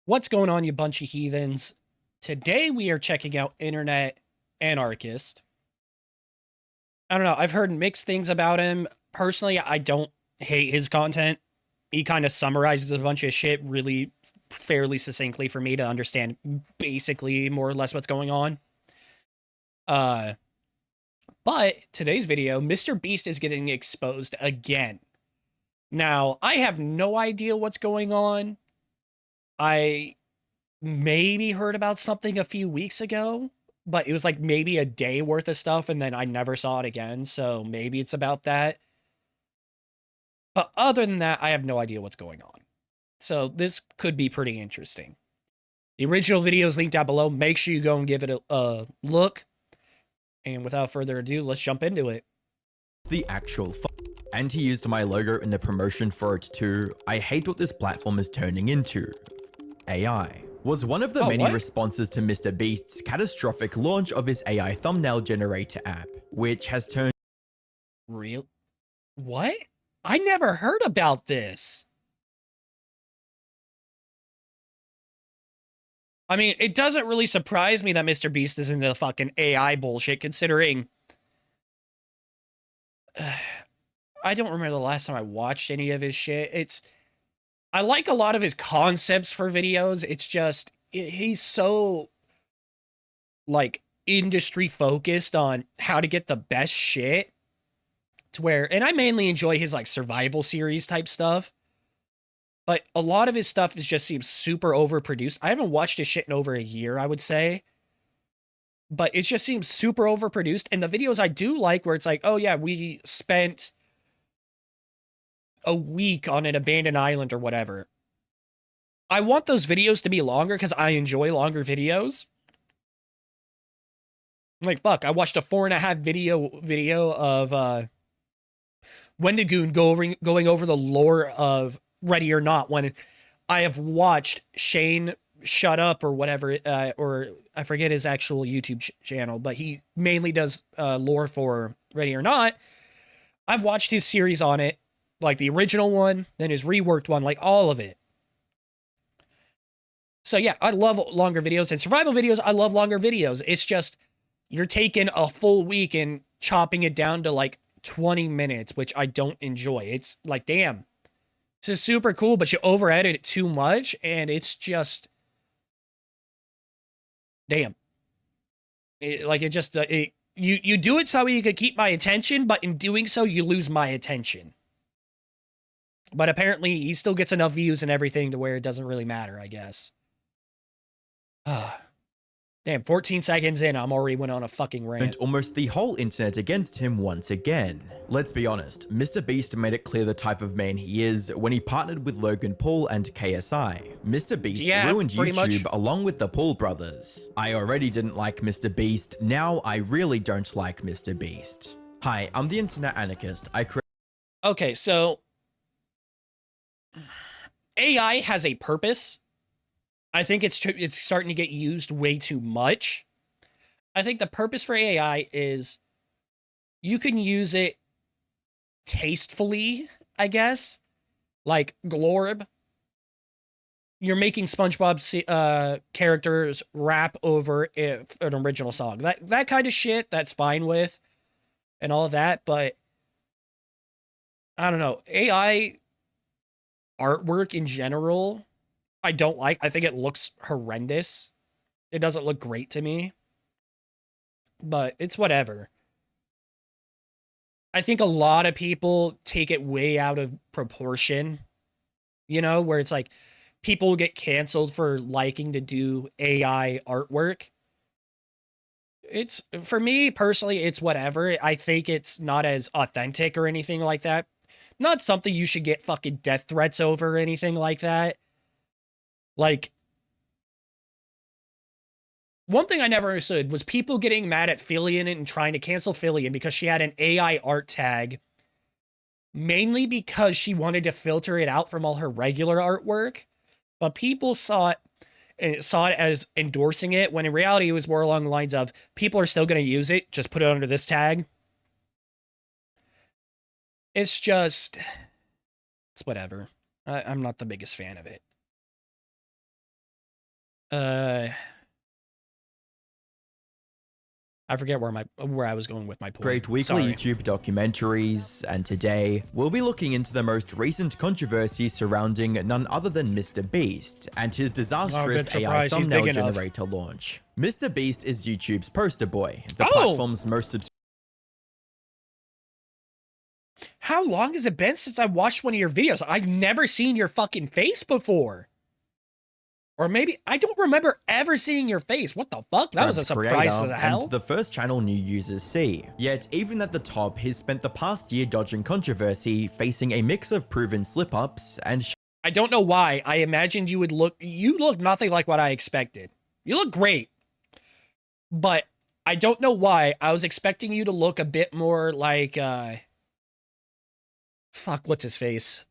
What's going on, you bunch of heathens? Today we are checking out Internet Anarchist. I don't know, I've heard mixed things about him. Personally, I don't hate his content. He kind of summarizes a bunch of shit really fairly succinctly for me to understand basically more or less what's going on. Uh, but today's video, MrBeast is getting exposed again. Now, I have no idea what's going on. I maybe heard about something a few weeks ago, but it was like maybe a day worth of stuff and then I never saw it again. So maybe it's about that. But other than that, I have no idea what's going on. So this could be pretty interesting. The original video is linked down below. Make sure you go and give it a look. And without further ado, let's jump into it. The actual and he used my logo in the promotion for it too. I hate what this platform is turning into. AI was one of the many responses to MrBeast's catastrophic launch of his AI thumbnail generator app, which has turned Real? What? I never heard about this. I mean, it doesn't really surprise me that MrBeast is into fucking AI bullshit, considering I don't remember the last time I watched any of his shit. I like a lot of his concepts for videos. It's just he's so like industry focused on how to get the best shit to where, and I mainly enjoy his like survival series type stuff. But a lot of his stuff just seems super overproduced. I haven't watched his shit in over a year, I would say. But it just seems super overproduced. And the videos I do like where it's like, oh yeah, we spent a week on an abandoned island or whatever. I want those videos to be longer because I enjoy longer videos. Like, fuck, I watched a 4.5 video of Wendigoon going over the lore of Ready or Not, when I have watched Shane Shut Up or whatever, or I forget his actual YouTube channel, but he mainly does lore for Ready or Not. I've watched his series on it, like the original one, then his reworked one, like all of it. So yeah, I love longer videos, and survival videos, I love longer videos. It's just, you're taking a full week and chopping it down to like 20 minutes, which I don't enjoy. It's like, damn, this is super cool, but you over edit it too much, and it's just, damn. You do it so you could keep my attention, but in doing so, you lose my attention. But apparently, he still gets enough views and everything to where it doesn't really matter, I guess. Damn, 14 seconds in, I'm already went on a fucking rant. Almost the whole internet against him once again. Let's be honest, MrBeast made it clear the type of man he is when he partnered with Logan Paul and KSI. MrBeast ruined YouTube along with the Paul brothers. I already didn't like MrBeast, now I really don't like MrBeast. Hi, I'm the Internet Anarchist. Okay, so AI has a purpose. I think it's starting to get used way too much. I think the purpose for AI is you can use it tastefully, I guess. Like Glorb, you're making SpongeBob characters rap over an original song. That kind of shit, that's fine with, and all of that. But I don't know, AI artwork in general, I don't like. I think it looks horrendous. It doesn't look great to me. But it's whatever. I think a lot of people take it way out of proportion. You know, where it's like people get canceled for liking to do AI artwork. It's, for me personally, it's whatever. I think it's not as authentic or anything like that. Not something you should get fucking death threats over or anything like that. Like, one thing I never understood was people getting mad at Fillion and trying to cancel Fillion because she had an AI art tag, mainly because she wanted to filter it out from all her regular artwork. But people saw it as endorsing it, when in reality it was more along the lines of, people are still going to use it, just put it under this tag. It's just, it's whatever. I'm not the biggest fan of it. I forget where I was going with my point. Create weekly YouTube documentaries, and today we'll be looking into the most recent controversy surrounding none other than MrBeast and his disastrous AI thumbnail generator launch. MrBeast is YouTube's poster boy, the platform's most How long has it been since I watched one of your videos? I've never seen your fucking face before. Or maybe, I don't remember ever seeing your face. What the fuck? That was a surprise as hell. And the first channel new users see. Yet, even at the top, he's spent the past year dodging controversy, facing a mix of proven slip-ups and I don't know why. I imagined you look nothing like what I expected. You look great. But I don't know why. I was expecting you to look a bit more like, fuck, what's his face?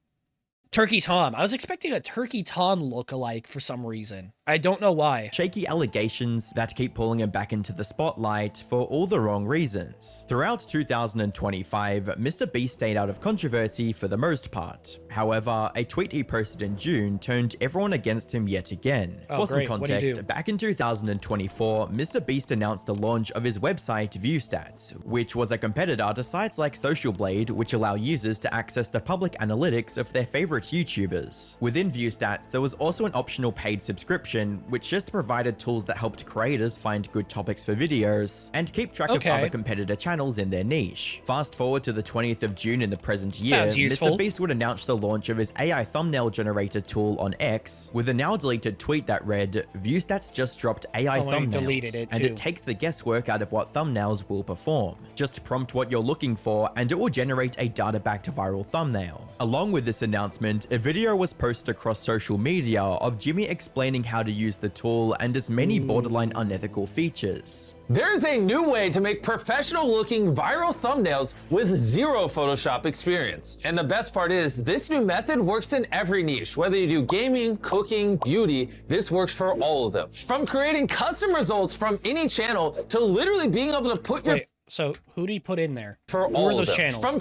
Turkey Tom. I was expecting a Turkey Tom look-alike for some reason. I don't know why. Shaky allegations that keep pulling him back into the spotlight for all the wrong reasons. Throughout 2025, MrBeast stayed out of controversy for the most part. However, a tweet he posted in June turned everyone against him yet again. For some context, back in 2024, MrBeast announced the launch of his website ViewStats, which was a competitor to sites like Social Blade, which allow users to access the public analytics of their favorite YouTubers. Within ViewStats, there was also an optional paid subscription which just provided tools that helped creators find good topics for videos and keep track of other competitor channels in their niche. Fast forward to the 20th of June in the present year, MrBeast would announce the launch of his AI thumbnail generator tool on X with a now deleted tweet that read, "ViewStats just dropped AI thumbnails, and it takes the guesswork out of what thumbnails will perform. Just prompt what you're looking for and it will generate a data-backed viral thumbnail." Along with this announcement, a video was posted across social media of Jimmy explaining how to use the tool and its many borderline unethical features. There's a new way to make professional looking viral thumbnails with zero Photoshop experience. And the best part is, this new method works in every niche. Whether you do gaming, cooking, beauty, this works for all of them. From creating custom results from any channel to literally being able to put your— so who do you put in there? For all of those channels. From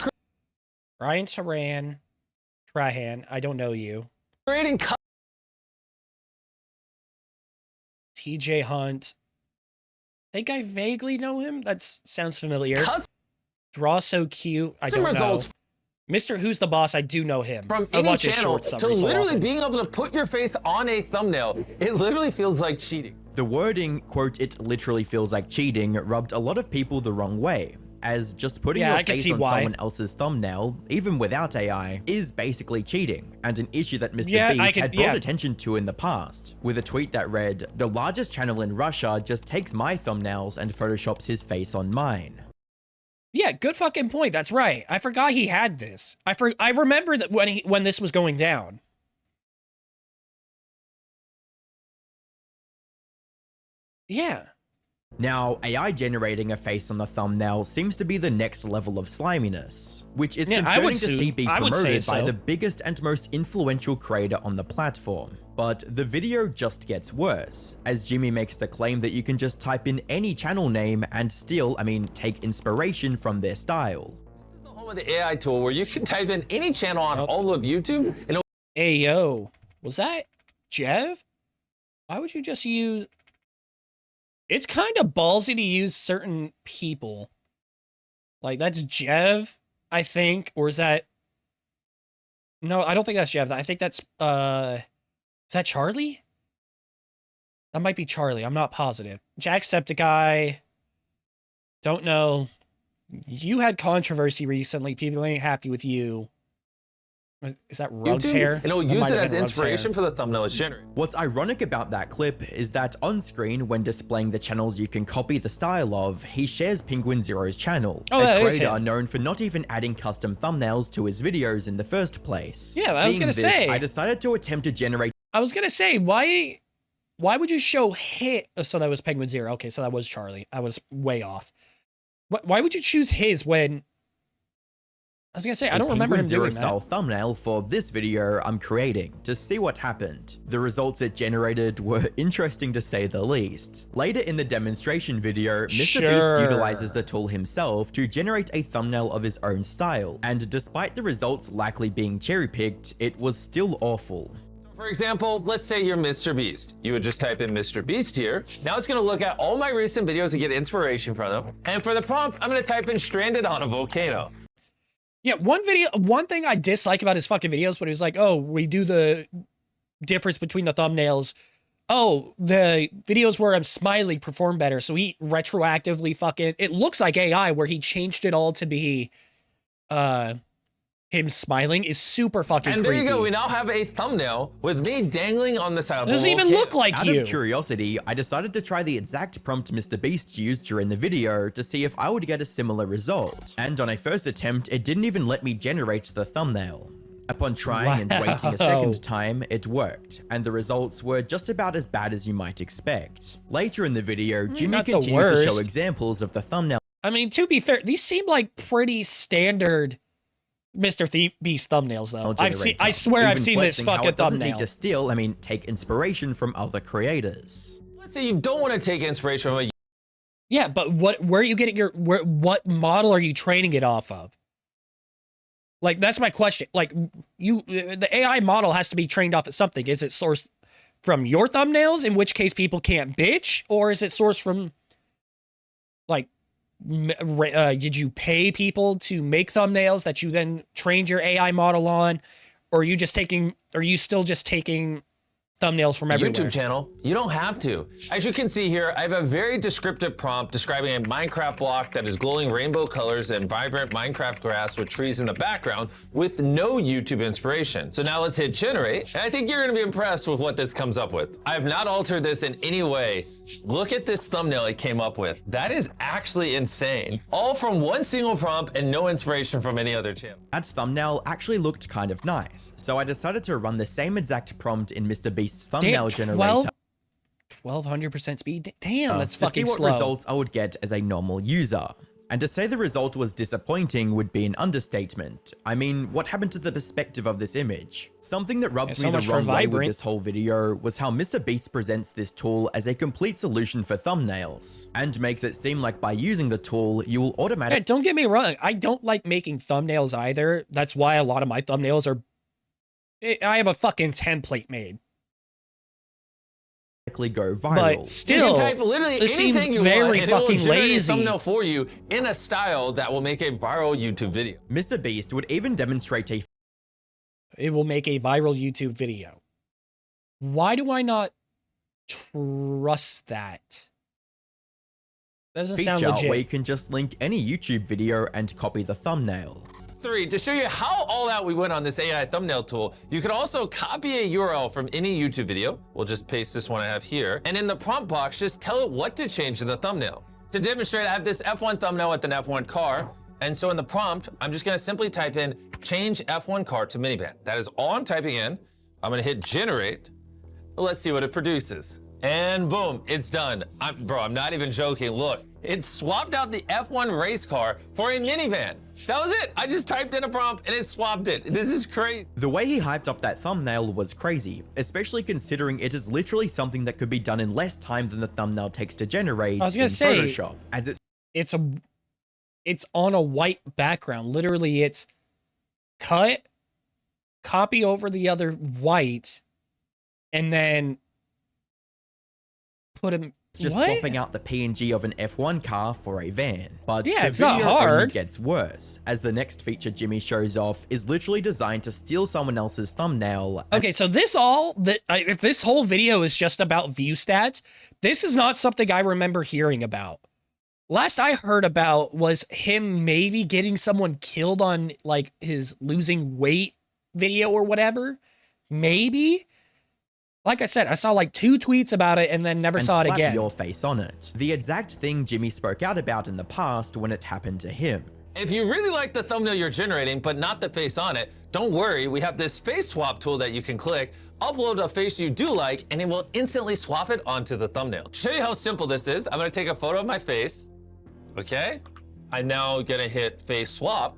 Ryan Trahan, I don't know you. Creating TJ Hunt. I think I vaguely know him. That sounds familiar. Draw So Cute. I don't know. Mr. Who's the Boss, I do know him. From any channel to literally being able to put your face on a thumbnail, it literally feels like cheating. The wording, quote, "it literally feels like cheating," rubbed a lot of people the wrong way, as just putting your face on someone else's thumbnail, even without AI, is basically cheating, and an issue that MrBeast had brought attention to in the past, with a tweet that read, "The largest channel in Russia just takes my thumbnails and photoshops his face on mine." Yeah, good fucking point. That's right. I forgot he had this. I remember that when this was going down. Yeah. Now, AI generating a face on the thumbnail seems to be the next level of sliminess, which is concerning to see be promoted by the biggest and most influential creator on the platform. But the video just gets worse, as Jimmy makes the claim that you can just type in any channel name and still, take inspiration from their style. This is the home of the AI tool where you can type in any channel on all of YouTube and hey, yo, was that Jev? Why would you just use... It's kind of ballsy to use certain people. Like, that's Jev, I think. Or is that... No, I don't think that's Jev. I think that's... Is that Charlie? That might be Charlie. I'm not positive. Jacksepticeye. Don't know. You had controversy recently. People ain't happy with you. Is that Rug's hair? And it'll use it as inspiration for the thumbnail it's generated. What's ironic about that clip is that on screen, when displaying the channels you can copy the style of, he shares Penguin Zero's channel, a creator known for not even adding custom thumbnails to his videos in the first place. Yeah, I was gonna say. I decided to attempt to generate... I was gonna say, why would you show hit? So that was Penguin Zero. Okay, so that was Charlie. I was way off. Why would you choose his when... I was gonna say, I don't remember him doing that. Style thumbnail for this video I'm creating to see what happened. The results it generated were interesting to say the least. Later in the demonstration video, MrBeast utilizes the tool himself to generate a thumbnail of his own style, and despite the results likely being cherry-picked, it was still awful. For example, let's say you're MrBeast. You would just type in MrBeast here. Now it's gonna look at all my recent videos and get inspiration from them. And for the prompt, I'm gonna type in stranded on a volcano. Yeah, one thing I dislike about his fucking videos, but he was like, oh, we do the difference between the thumbnails. Oh, the videos where I'm smiling perform better. So he retroactively fucking, it looks like AI where he changed it all to be, him smiling is super fucking creepy. And there you go, we now have a thumbnail with me dangling on the side of the volcano. Doesn't even look like you. Out of curiosity, I decided to try the exact prompt MrBeast used during the video to see if I would get a similar result. And on a first attempt, it didn't even let me generate the thumbnail. Upon trying and waiting a second time, it worked, and the results were just about as bad as you might expect. Later in the video, Jimmy continues to show examples of the thumbnail. I mean, to be fair, these seem like pretty standard MrBeast thumbnails, though. I swear I've seen this fucking thumbnail. Doesn't need to steal, take inspiration from other creators. Let's say you don't want to take inspiration from a... Yeah, but where are you getting what model are you training it off of? Like, that's my question. Like, the AI model has to be trained off of something. Is it sourced from your thumbnails, in which case people can't bitch? Or is it sourced from, like, did you pay people to make thumbnails that you then trained your AI model on? Or are you still just taking thumbnails from everywhere? YouTube channel, you don't have to. As you can see here, I have a very descriptive prompt describing a Minecraft block that is glowing rainbow colors and vibrant Minecraft grass with trees in the background with no YouTube inspiration. So now let's hit generate, and I think you're gonna be impressed with what this comes up with. I have not altered this in any way. Look at this thumbnail it came up with. That is actually insane. All from one single prompt and no inspiration from any other channel. That thumbnail actually looked kind of nice, so I decided to run the same exact prompt in MrBeast's thumbnail generator. 1200% speed? Damn, that's fucking slow. To see what results I would get as a normal user. And to say the result was disappointing would be an understatement. I mean, what happened to the perspective of this image? Something that rubbed me the wrong way with this whole video was how MrBeast presents this tool as a complete solution for thumbnails, and makes it seem like by using the tool, you will automatically— don't get me wrong, I don't like making thumbnails either. That's why a lot of my thumbnails are— I have a fucking template made. Go viral. But still, you can type literally this seems anything you very want, fucking and lazy. lazy. A thumbnail for you in a style that will make a viral YouTube video. MrBeast would even demonstrate a— it will make a viral YouTube video. Why do I not trust that? Doesn't sound legit. Where you can just link any YouTube video and copy the thumbnail. 3, to show you how all out we went on this AI thumbnail tool, you can also copy a URL from any YouTube video. We'll just paste this one I have here. And in the prompt box, just tell it what to change in the thumbnail. To demonstrate, I have this F1 thumbnail with an F1 car. And so in the prompt, I'm just gonna simply type in, change F1 car to minivan. That is all I'm typing in. I'm gonna hit generate. Let's see what it produces. And boom, it's done. Bro, I'm not even joking. Look, it swapped out the F1 race car for a minivan. That was it. I just typed in a prompt and it swapped it. This is crazy. The way he hyped up that thumbnail was crazy, especially considering it is literally something that could be done in less time than the thumbnail takes to generate in Photoshop. As it's on a white background. Literally, it's cut, copy over the other white, and then put him. Just swapping out the PNG of an F1 car for a van. But yeah, the it's not video hard. only gets worse, as the next feature Jimmy shows off is literally designed to steal someone else's thumbnail. Okay, so if this whole video is just about view stats, this is not something I remember hearing about. Last I heard about was him maybe getting someone killed on like his losing weight video or whatever. Maybe. Like I said, I saw like 2 tweets about it and then never saw it again. Your face on it. The exact thing Jimmy spoke out about in the past when it happened to him. If you really like the thumbnail you're generating, but not the face on it, don't worry, we have this face swap tool that you can click, upload a face you do like, and it will instantly swap it onto the thumbnail. To show you how simple this is, I'm gonna take a photo of my face, okay? I'm now gonna hit face swap,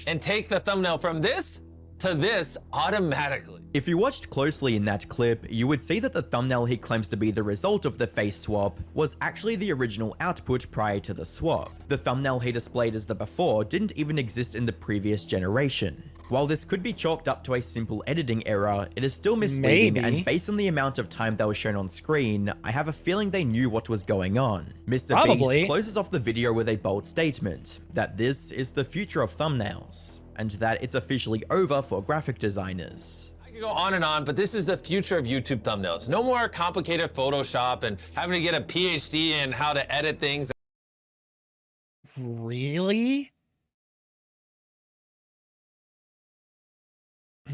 and take the thumbnail from this to this automatically. If you watched closely in that clip, you would see that the thumbnail he claims to be the result of the face swap was actually the original output prior to the swap. The thumbnail he displayed as the before didn't even exist in the previous generation. While this could be chalked up to a simple editing error, it is still misleading, and based on the amount of time that was shown on screen, I have a feeling they knew what was going on. MrBeast closes off the video with a bold statement that this is the future of thumbnails, and that it's officially over for graphic designers. Go on and on, but this is the future of YouTube thumbnails. No more complicated Photoshop and having to get a PhD in how to edit things. Really?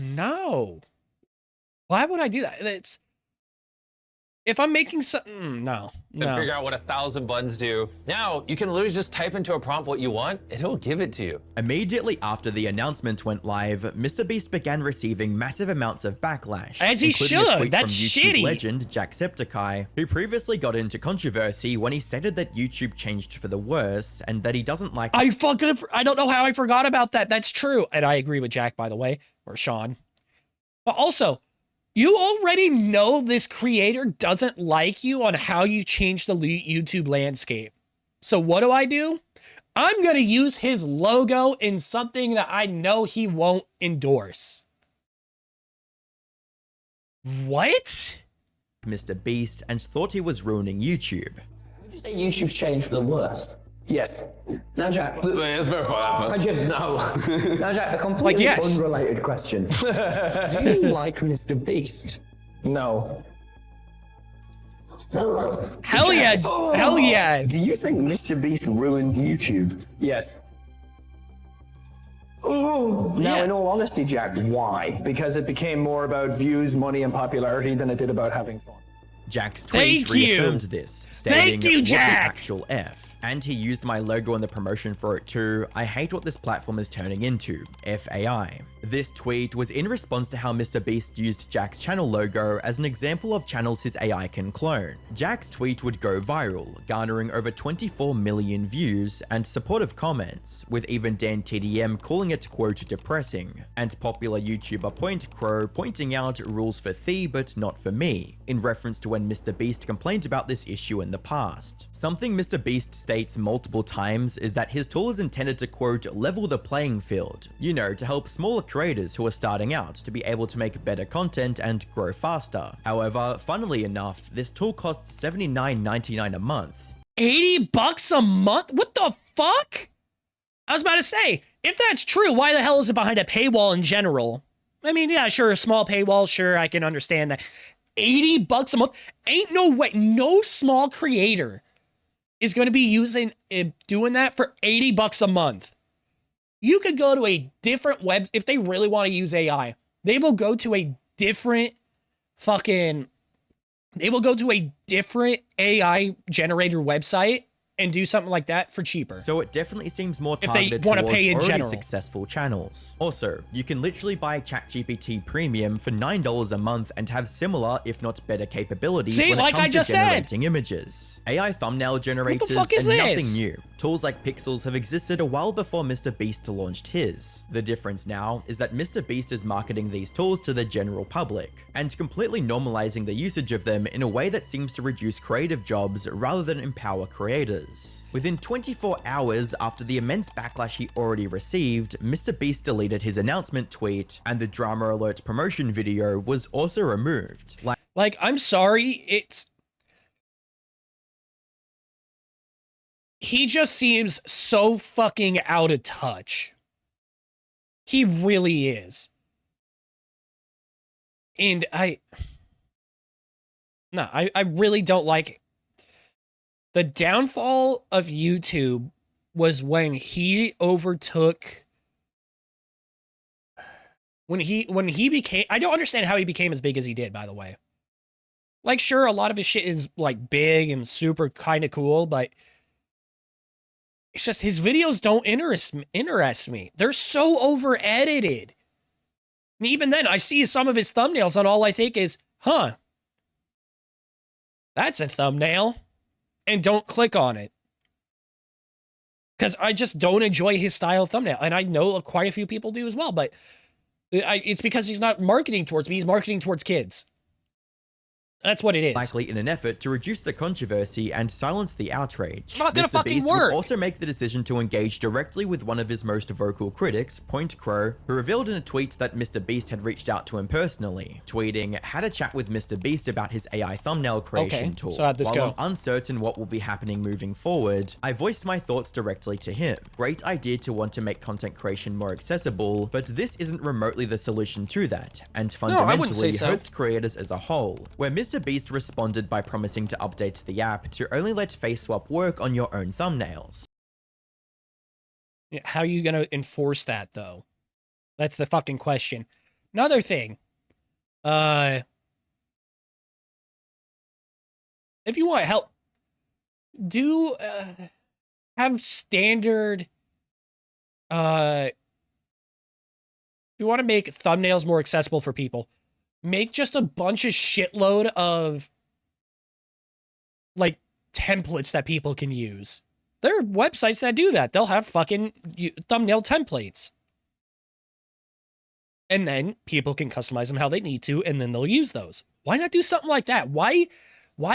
No. Why would I do that? It's if I'm making something, no. And figure out what 1,000 buttons do. Now you can literally just type into a prompt what you want, and it'll give it to you. Immediately after the announcement went live, MrBeast began receiving massive amounts of backlash. As he should. That's from YouTube shitty. Legend Jacksepticeye, who previously got into controversy when he stated that YouTube changed for the worse and that he doesn't like. I don't know how I forgot about that. That's true, and I agree with Jack, by the way, or Sean. But also, you already know this creator doesn't like you on how you change the YouTube landscape. So what do? I'm going to use his logo in something that I know he won't endorse. What? MrBeast and thought he was ruining YouTube. Would you say YouTube's changed for the worse? Yes. Now, Jack. Let's verify that I just know. Now, Jack, a completely unrelated question. Do you like MrBeast? No. Hell yeah. Hell yeah. Do you think MrBeast ruined YouTube? Yes. Now, in all honesty, Jack, why? Because it became more about views, money, and popularity than it did about having fun. Jack's tweet reaffirmed this, stating, Thank you, Jack! What the actual F? And he used my logo in the promotion for it too. I hate what this platform is turning into. FAI. This tweet was in response to how MrBeast used Jack's channel logo as an example of channels his AI can clone. Jack's tweet would go viral, garnering over 24 million views and supportive comments, with even Dan TDM calling it quote depressing, and popular YouTuber Point Crow pointing out rules for thee but not for me, in reference to when MrBeast complained about this issue in the past. Something MrBeast states multiple times is that his tool is intended to quote level the playing field, you know, to help smaller creators who are starting out to be able to make better content and grow faster. However, funnily enough, this tool costs $79.99 a month. $80 a month? What the fuck? I was about to say, if that's true, why the hell is it behind a paywall in general? I mean, yeah, sure, a small paywall, sure, I can understand that. $80 a month? Ain't no way, no small creator is going to be doing that for $80 a month. You could go to a different web, if they really want to use AI, they will go to a different AI generator website and do something like that for cheaper. So it definitely seems more targeted towards already successful channels. Also, you can literally buy ChatGPT Premium for $9 a month and have similar, if not better capabilities when it comes to generating images. AI thumbnail generators are nothing new. Tools like Pixels have existed a while before MrBeast launched his. The difference now is that MrBeast is marketing these tools to the general public, and completely normalizing the usage of them in a way that seems to reduce creative jobs rather than empower creators. Within 24 hours after the immense backlash he already received, MrBeast deleted his announcement tweet, and the Drama Alert promotion video was also removed. Like, I'm sorry, he just seems so fucking out of touch. He really is. And I really don't like it. The downfall of YouTube was when he overtook, when he became, I don't understand how he became as big as he did, by the way. Like, sure, a lot of his shit is like big and super kind of cool, but it's just his videos don't interest me. They're so over edited. And even then, I see some of his thumbnails and all I think is, huh, that's a thumbnail. And don't click on it. Because I just don't enjoy his style of thumbnail. And I know quite a few people do as well, but it's because he's not marketing towards me. He's marketing towards kids. That's what it is. Likely in an effort to reduce the controversy and silence the outrage. It's not gonna fucking MrBeast work. would also make the decision to engage directly with one of his most vocal critics, Point Crow, who revealed in a tweet that MrBeast had reached out to him personally, tweeting, "Had a chat with MrBeast about his AI thumbnail creation tool. So how'd this While go? I'm uncertain what will be happening moving forward, I voiced my thoughts directly to him. Great idea to want to make content creation more accessible, but this isn't remotely the solution to that, and fundamentally hurts creators as a whole." Where MrBeast responded by promising to update the app to only let face swap work on your own thumbnails. How are you going to enforce that, though? That's the fucking question. Another thing. If you want help, do have standard... if you want to make thumbnails more accessible for people, make just a bunch of shitload of, like, templates that people can use. There are websites that do that. They'll have fucking thumbnail templates. And then people can customize them how they need to, and then they'll use those. Why not do something like that? Why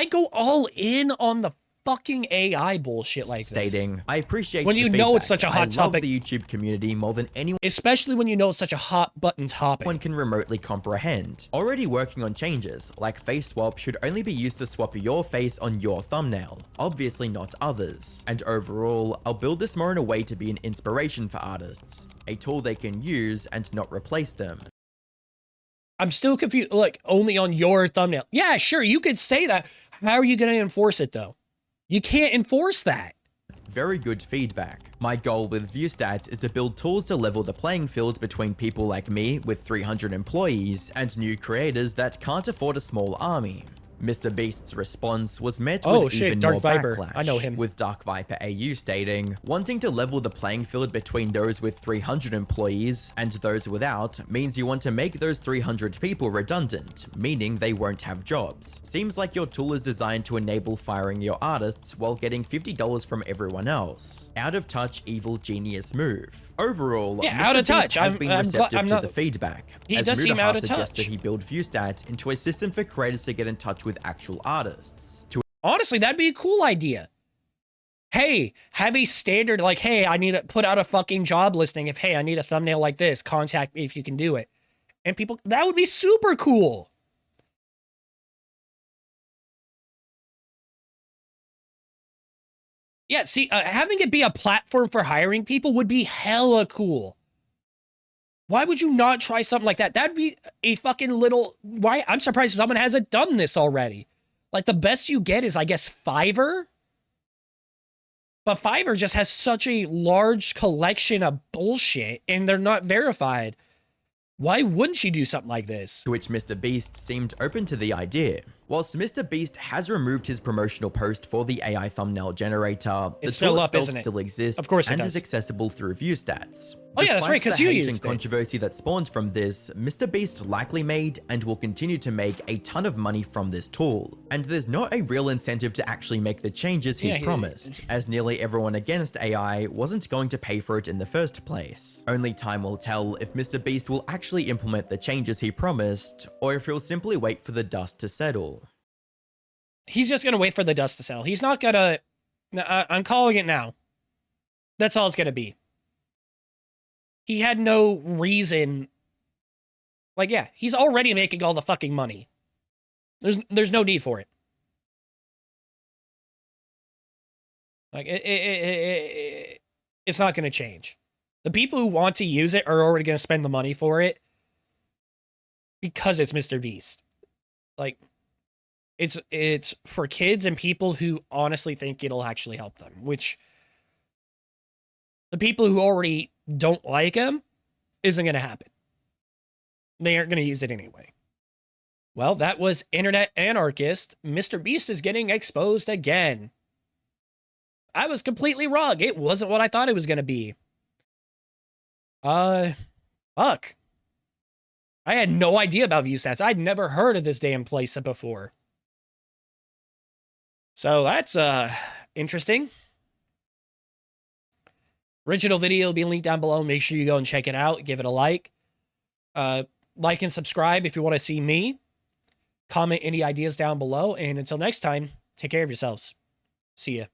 go all in on the fucking AI bullshit like this? Stating, "I appreciate when the you feedback. know it's such a hot I love topic. the YouTube community more than anyone Especially when you know it's such a hot button topic. can remotely comprehend. Already working on changes, like face swap should only be used to swap your face on your thumbnail, obviously not others. And overall, I'll build this more in a way to be an inspiration for artists, a tool they can use and not replace them." I'm still confused. Like, only on your thumbnail. Yeah, sure, you could say that. How are you going to enforce it, though? You can't enforce that. Very good feedback. My goal with ViewStats is to build tools to level the playing field between people like me with 300 employees and new creators that can't afford a small army. MrBeast's response was met with even Dark more Viper. backlash, I know him. with Dark Viper AU stating, "Wanting to level the playing field between those with 300 employees and those without means you want to make those 300 people redundant, meaning they won't have jobs. Seems like your tool is designed to enable firing your artists while getting $50 from everyone else. Out of touch, evil genius move." Overall, out of touch. has been receptive to the feedback, He as does seem Mudaha out of suggested touch. he build ViewStats into a system for creators to get in touch with actual artists. Honestly, that'd be a cool idea. Hey, have a standard, like, hey, I need to put out a fucking job listing. If, hey, I need a thumbnail like this, contact me if you can do it. And people, that would be super cool. Yeah, see, having it be a platform for hiring people would be hella cool. Why would you not try something like that? That'd be a fucking little... Why? I'm surprised someone hasn't done this already. Like, the best you get is, I guess, Fiverr? But Fiverr just has such a large collection of bullshit, and they're not verified. Why wouldn't you do something like this? To which MrBeast seemed open to the idea. Whilst MrBeast has removed his promotional post for the AI thumbnail generator, It's the tool still up, itself isn't it? still exists Of course it and does. is accessible through ViewStats. Oh yeah, that's right, because you Despite the hate used and it. controversy that spawned from this, MrBeast likely made and will continue to make a ton of money from this tool. And there's not a real incentive to actually make the changes he promised, as nearly everyone against AI wasn't going to pay for it in the first place. Only time will tell if MrBeast will actually implement the changes he promised, or if he'll simply wait for the dust to settle. He's just going to wait for the dust to settle. He's not going to... I'm calling it now. That's all it's going to be. He had no reason... Like, yeah, he's already making all the fucking money. There's no need for it. Like, it's not going to change. The people who want to use it are already going to spend the money for it because it's MrBeast. Like... It's for kids and people who honestly think it'll actually help them, which the people who already don't like him isn't going to happen. They aren't going to use it anyway. Well, that was Internet Anarchist. MrBeast is getting exposed again. I was completely wrong. It wasn't what I thought it was going to be. Fuck. I had no idea about ViewStats. I'd never heard of this damn place before. So that's interesting. Original video will be linked down below. Make sure you go and check it out. Give it a like. Like and subscribe if you want to see me. Comment any ideas down below. And until next time, take care of yourselves. See ya.